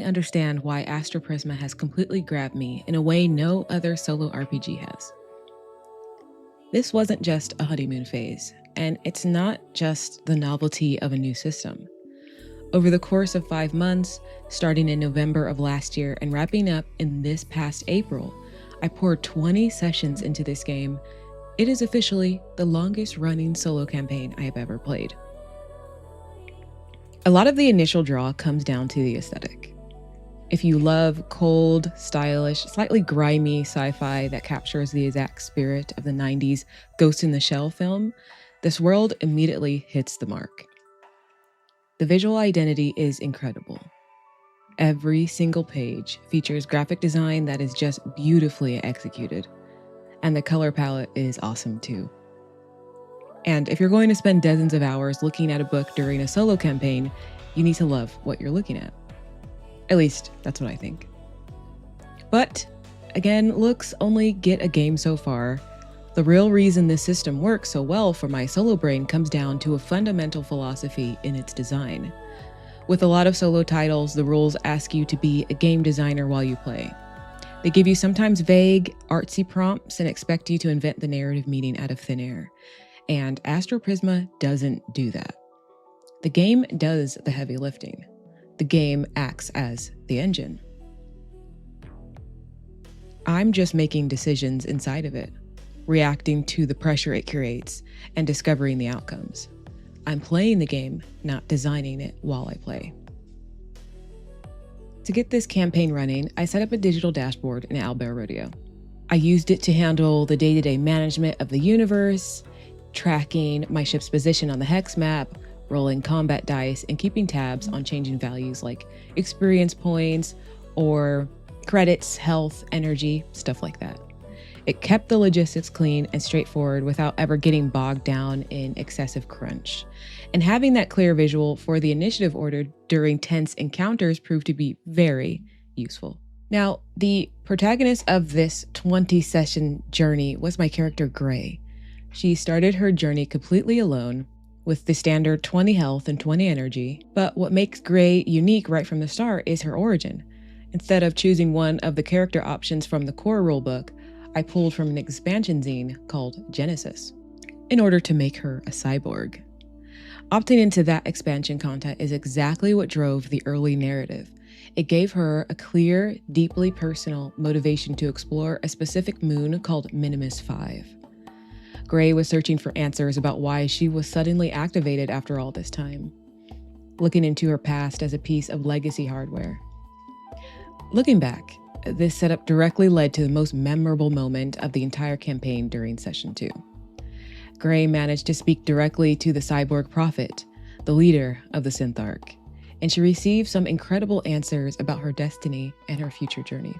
understand why Astroprisma has completely grabbed me in a way no other solo RPG has. This wasn't just a honeymoon phase, and it's not just the novelty of a new system. Over the course of 5 months, starting in November of last year and wrapping up in this past April, I poured 20 sessions into this game. It is officially the longest running solo campaign I have ever played. A lot of the initial draw comes down to the aesthetic. If you love cold, stylish, slightly grimy sci-fi that captures the exact spirit of the 90s Ghost in the Shell film, this world immediately hits the mark. The visual identity is incredible. Every single page features graphic design that is just beautifully executed, and the color palette is awesome too. And if you're going to spend dozens of hours looking at a book during a solo campaign, you need to love what you're looking at. At least, that's what I think. But, again, looks only get a game so far. The real reason this system works so well for my solo brain comes down to a fundamental philosophy in its design. With a lot of solo titles, the rules ask you to be a game designer while you play. They give you sometimes vague, artsy prompts and expect you to invent the narrative meaning out of thin air. And Astroprisma doesn't do that. The game does the heavy lifting. The game acts as the engine. I'm just making decisions inside of it, reacting to the pressure it creates, and discovering the outcomes. I'm playing the game, not designing it while I play. To get this campaign running, I set up a digital dashboard in Owlbear Rodeo. I used it to handle the day-to-day management of the universe, tracking my ship's position on the hex map, rolling combat dice, and keeping tabs on changing values like experience points or credits, health, energy, stuff like that. It kept the logistics clean and straightforward without ever getting bogged down in excessive crunch. And having that clear visual for the initiative order during tense encounters proved to be very useful. Now, the protagonist of this 20-session journey was my character Gray. She started her journey completely alone, with the standard 20 health and 20 energy, but what makes Gray unique right from the start is her origin. Instead of choosing one of the character options from the core rulebook, I pulled from an expansion zine called Genesis, in order to make her a cyborg. Opting into that expansion content is exactly what drove the early narrative. It gave her a clear, deeply personal motivation to explore a specific moon called Minimus 5. Gray was searching for answers about why she was suddenly activated after all this time, looking into her past as a piece of legacy hardware. Looking back, this setup directly led to the most memorable moment of the entire campaign during Session 2. Gray managed to speak directly to the cyborg prophet, the leader of the Synth Arc, and she received some incredible answers about her destiny and her future journey.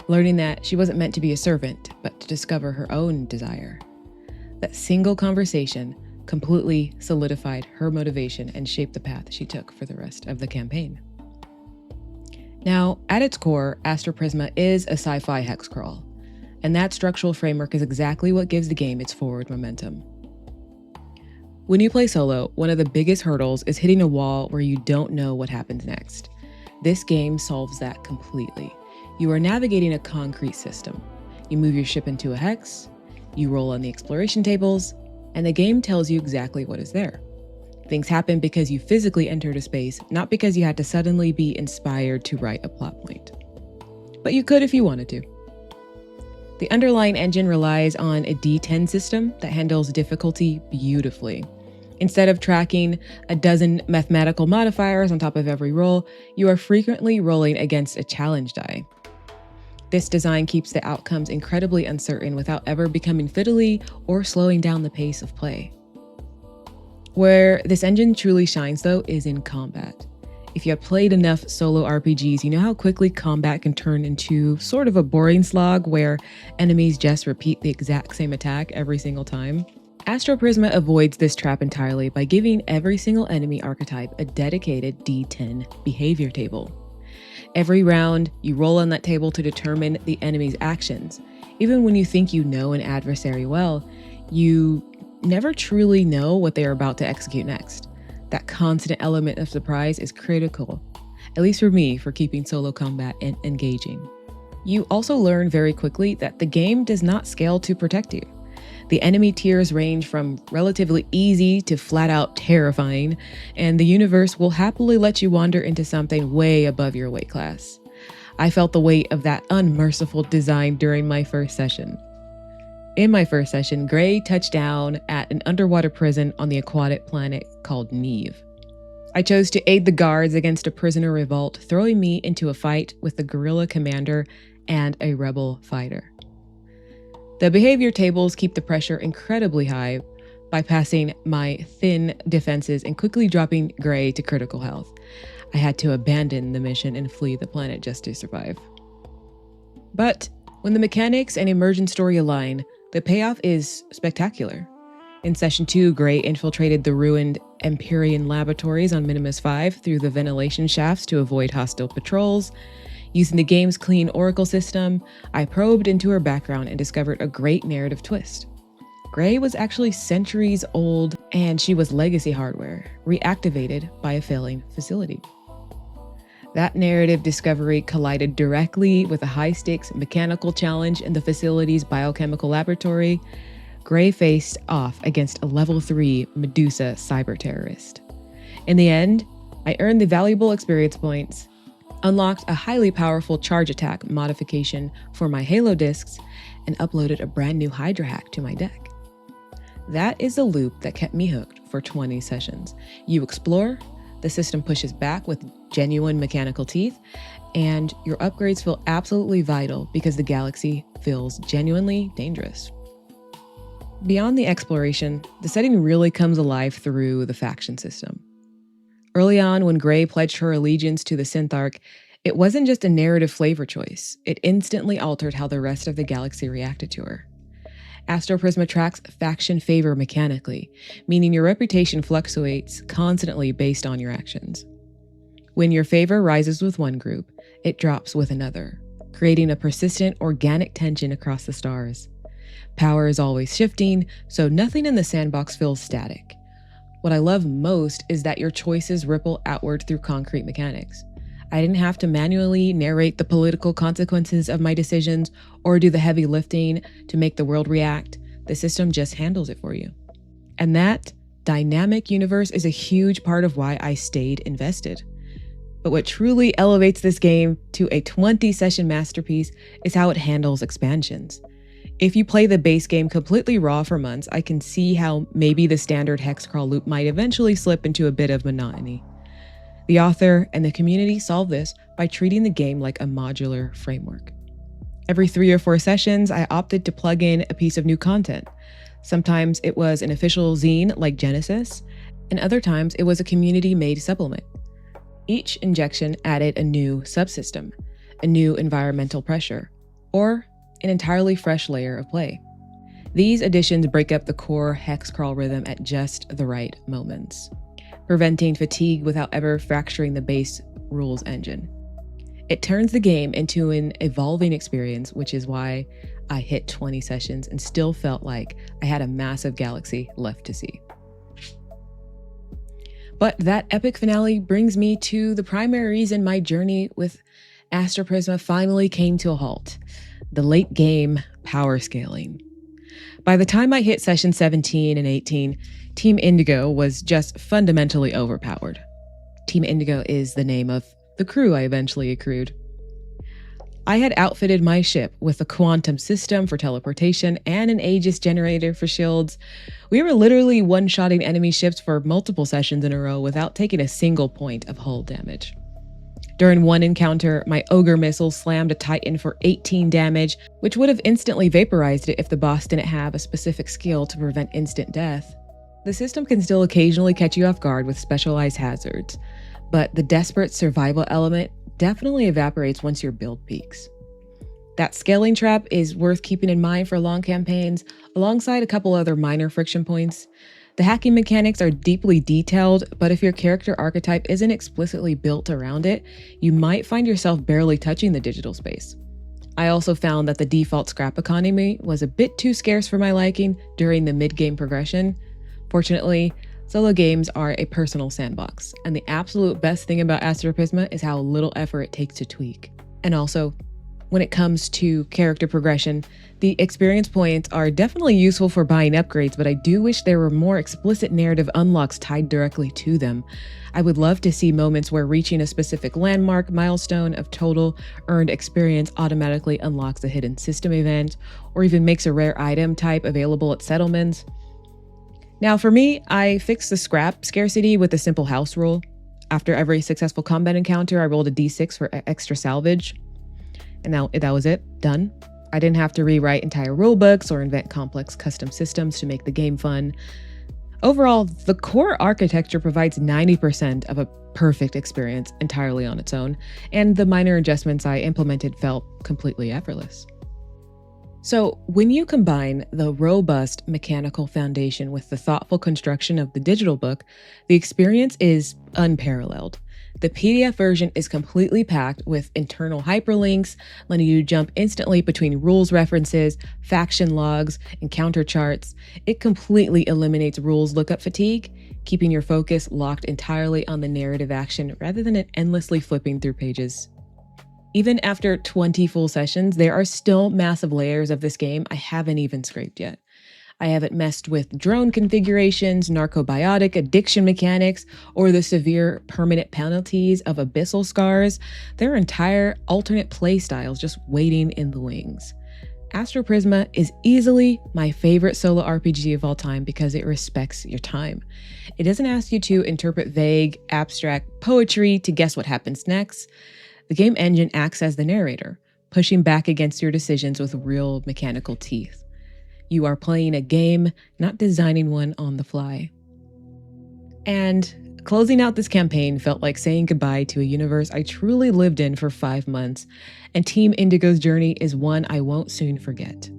Learning that she wasn't meant to be a servant, but to discover her own desire. That single conversation completely solidified her motivation and shaped the path she took for the rest of the campaign. Now, at its core, Astroprisma is a sci-fi hex crawl, and that structural framework is exactly what gives the game its forward momentum. When you play solo, one of the biggest hurdles is hitting a wall where you don't know what happens next. This game solves that completely. You are navigating a concrete system. You move your ship into a hex, you roll on the exploration tables, and the game tells you exactly what is there. Things happen because you physically entered a space, not because you had to suddenly be inspired to write a plot point. But you could if you wanted to. The underlying engine relies on a D10 system that handles difficulty beautifully. Instead of tracking a dozen mathematical modifiers on top of every roll, you are frequently rolling against a challenge die. This design keeps the outcomes incredibly uncertain without ever becoming fiddly or slowing down the pace of play. Where this engine truly shines, though, is in combat. If you have played enough solo RPGs, you know how quickly combat can turn into sort of a boring slog where enemies just repeat the exact same attack every single time. Astroprisma avoids this trap entirely by giving every single enemy archetype a dedicated D10 behavior table. Every round, you roll on that table to determine the enemy's actions. Even when you think you know an adversary well, you never truly know what they are about to execute next. That constant element of surprise is critical. at least for me, for keeping solo combat engaging. You also learn very quickly that the game does not scale to protect you. The enemy tiers range from relatively easy to flat out terrifying, and the universe will happily let you wander into something way above your weight class. I felt the weight of that unmerciful design during my first session. In my first session, Gray touched down at an underwater prison on the aquatic planet called Neve. I chose to aid the guards against a prisoner revolt, throwing me into a fight with the guerrilla commander and a rebel fighter. The behavior tables keep the pressure incredibly high, bypassing my thin defenses and quickly dropping Gray to critical health. I had to abandon the mission and flee the planet just to survive. But when the mechanics and emergent story align, the payoff is spectacular. In Session 2, Gray infiltrated the ruined Empyrean laboratories on Minimus 5 through the ventilation shafts to avoid hostile patrols. Using the game's clean Oracle system, I probed into her background and discovered a great narrative twist. Gray was actually centuries old, and she was legacy hardware, reactivated by a failing facility. That narrative discovery collided directly with a high-stakes mechanical challenge in the facility's biochemical laboratory. Gray faced off against a level 3 Medusa cyber terrorist. In the end, I earned the valuable experience points, unlocked a highly powerful charge attack modification for my Halo discs, and uploaded a brand new Hydra hack to my deck. That is the loop that kept me hooked for 20 sessions. You explore, the system pushes back with genuine mechanical teeth, and your upgrades feel absolutely vital because the galaxy feels genuinely dangerous. Beyond the exploration, the setting really comes alive through the faction system. Early on, when Gray pledged her allegiance to the Syntharch, it wasn't just a narrative flavor choice. It instantly altered how the rest of the galaxy reacted to her. Astroprisma tracks faction favor mechanically, meaning your reputation fluctuates constantly based on your actions. When your favor rises with one group, it drops with another, creating a persistent organic tension across the stars. Power is always shifting, so nothing in the sandbox feels static. What I love most is that your choices ripple outward through concrete mechanics. I didn't have to manually narrate the political consequences of my decisions or do the heavy lifting to make the world react. The system just handles it for you. And that dynamic universe is a huge part of why I stayed invested. But what truly elevates this game to a 20-session masterpiece is how it handles expansions. If you play the base game completely raw for months, I can see how maybe the standard hex crawl loop might eventually slip into a bit of monotony. The author and the community solve this by treating the game like a modular framework. Every 3 or 4 sessions, I opted to plug in a piece of new content. Sometimes it was an official zine like Genesis, and other times it was a community-made supplement. Each injection added a new subsystem, a new environmental pressure, or an entirely fresh layer of play. These additions break up the core hex crawl rhythm at just the right moments, preventing fatigue without ever fracturing the base rules engine. It turns the game into an evolving experience, which is why I hit 20 sessions and still felt like I had a massive galaxy left to see. But that epic finale brings me to the primary reason my journey with Astroprisma finally came to a halt: the late game power scaling. By the time I hit session 17 and 18, Team Indigo was just fundamentally overpowered. Team Indigo is the name of the crew I eventually accrued. I had outfitted my ship with a quantum system for teleportation and an Aegis generator for shields. We were literally one-shotting enemy ships for multiple sessions in a row without taking a single point of hull damage. During one encounter, my Ogre missile slammed a Titan for 18 damage, which would have instantly vaporized it if the boss didn't have a specific skill to prevent instant death. The system can still occasionally catch you off guard with specialized hazards, but the desperate survival element definitely evaporates once your build peaks. That scaling trap is worth keeping in mind for long campaigns, alongside a couple other minor friction points. The hacking mechanics are deeply detailed, but if your character archetype isn't explicitly built around it, you might find yourself barely touching the digital space. I also found that the default scrap economy was a bit too scarce for my liking during the mid-game progression. Fortunately, Solo games are a personal sandbox, and the absolute best thing about Astroprisma is how little effort it takes to tweak. And also, when it comes to character progression, the experience points are definitely useful for buying upgrades, but I do wish there were more explicit narrative unlocks tied directly to them. I would love to see moments where reaching a specific landmark milestone of total earned experience automatically unlocks a hidden system event, or even makes a rare item type available at settlements. Now for me, I fixed the scrap scarcity with a simple house rule. After every successful combat encounter, I rolled a d6 for extra salvage. And that was it, done. I didn't have to rewrite entire rulebooks or invent complex custom systems to make the game fun. Overall, the core architecture provides 90% of a perfect experience entirely on its own, and the minor adjustments I implemented felt completely effortless. So when you combine the robust mechanical foundation with the thoughtful construction of the digital book, the experience is unparalleled. The PDF version is completely packed with internal hyperlinks, letting you jump instantly between rules references, faction logs, and counter charts. It completely eliminates rules lookup fatigue, keeping your focus locked entirely on the narrative action rather than endlessly flipping through pages. Even after 20 full sessions, there are still massive layers of this game I haven't even scraped yet. I haven't messed with drone configurations, narcobiotic addiction mechanics, or the severe permanent penalties of abyssal scars. There are entire alternate playstyles just waiting in the wings. Astroprisma is easily my favorite solo RPG of all time because it respects your time. It doesn't ask you to interpret vague, abstract poetry to guess what happens next. The game engine acts as the narrator, pushing back against your decisions with real mechanical teeth. You are playing a game, not designing one on the fly. And closing out this campaign felt like saying goodbye to a universe I truly lived in for 5 months, and Team Indigo's journey is one I won't soon forget.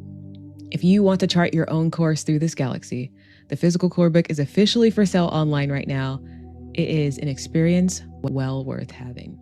If you want to chart your own course through this galaxy, the physical core book is officially for sale online right now. It is an experience well worth having.